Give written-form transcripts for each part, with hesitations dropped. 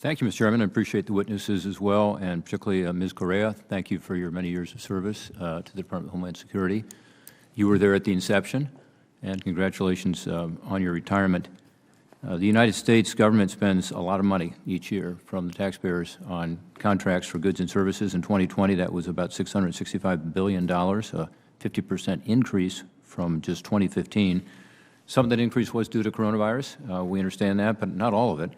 Thank you, Mr. Chairman. I appreciate the witnesses as well, and particularly Ms. Correa. Thank you for your many years of service to the Department of Homeland Security. You were there at the inception, and congratulations on your retirement. The United States government spends a lot of money each year from the taxpayers on contracts for goods and services. In 2020, that was about $665 billion, a 50% increase from just 2015. Some of that increase was due to coronavirus. We understand that, but not all of it.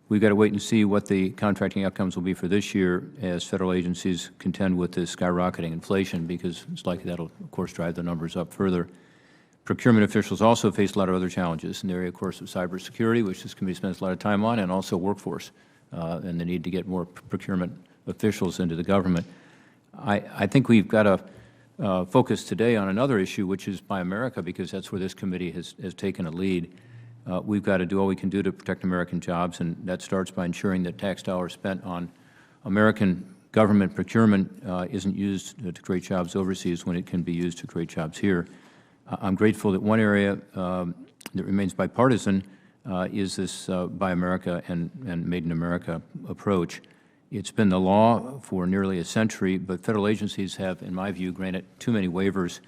We've got to wait and see what the contracting outcomes will be for this year as federal agencies contend with this skyrocketing inflation, because it's likely that'll, of course, drive the numbers up further. Procurement officials also face a lot of other challenges in the area, of course, of cybersecurity, which this committee spends a lot of time on, and also workforce and the need to get more procurement officials into the government. I think we've got to focus today on another issue, which is Buy America, because that's where this committee has taken a lead. We've got to do all we can do to protect American jobs, and that starts by ensuring that tax dollars spent on American government procurement isn't used to create jobs overseas when it can be used to create jobs here. I'm grateful that one area that remains bipartisan is this Buy America and Made in America approach. It's been the law for nearly a century, but federal agencies have, in my view, granted too many waivers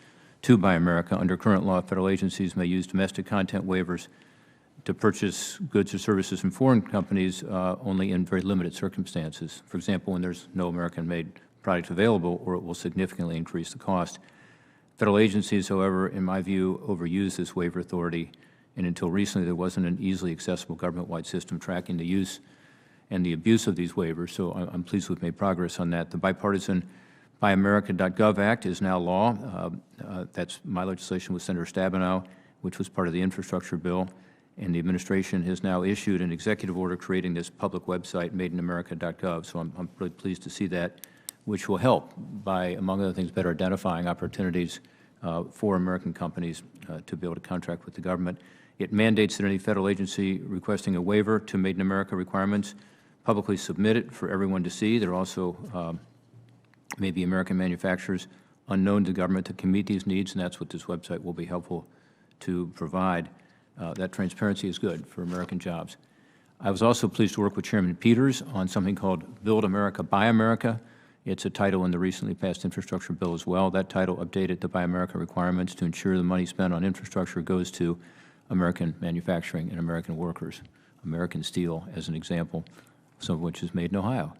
to Buy America. Under current law, federal agencies may use domestic content waivers to purchase goods or services from foreign companies only in very limited circumstances. For example, when there's no American-made product available, or it will significantly increase the cost. Federal agencies, however, in my view, overuse this waiver authority, and until recently there wasn't an easily accessible government-wide system tracking the use and the abuse of these waivers, so I'm pleased we've made progress on that. The bipartisan BuyAmerica.gov Act is now law. That's my legislation with Senator Stabenow, which was part of the infrastructure bill. And the administration has now issued an executive order creating this public website, MadeInAmerica.gov. So I'm really pleased to see that, which will help by, among other things, better identifying opportunities for American companies to be able to contract with the government. It mandates that any federal agency requesting a waiver to Made in America requirements publicly submit it for everyone to see. There are also maybe American manufacturers unknown to the government that can meet these needs, and that's what this website will be helpful to provide. That transparency is good for American jobs. I was also pleased to work with Chairman Peters on something called Build America, Buy America. It's a title in the recently passed infrastructure bill as well. That title updated the Buy America requirements to ensure the money spent on infrastructure goes to American manufacturing and American workers, American steel as an example, some of which is made in Ohio.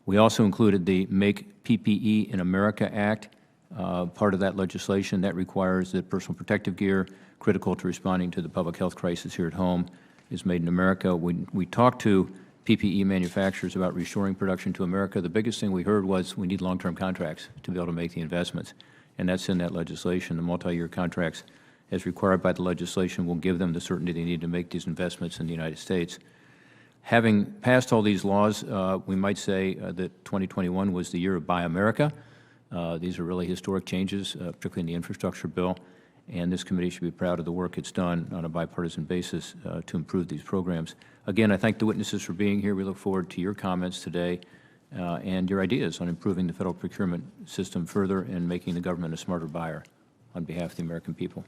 We also included the Make PPE in America Act, part of that legislation that requires that personal protective gear critical to responding to the public health crisis here at home is made in America. We talked to PPE manufacturers about restoring production to America. The biggest thing we heard was we need long-term contracts to be able to make the investments, and that's in that legislation. The multi-year contracts, as required by the legislation, will give them the certainty they need to make these investments in the United States. Having passed all these laws, we might say that 2021 was the year of Buy America. These are really historic changes, particularly in the infrastructure bill, and this committee should be proud of the work it's done on a bipartisan basis to improve these programs. Again, I thank the witnesses for being here. We look forward to your comments today and your ideas on improving the federal procurement system further and making the government a smarter buyer on behalf of the American people.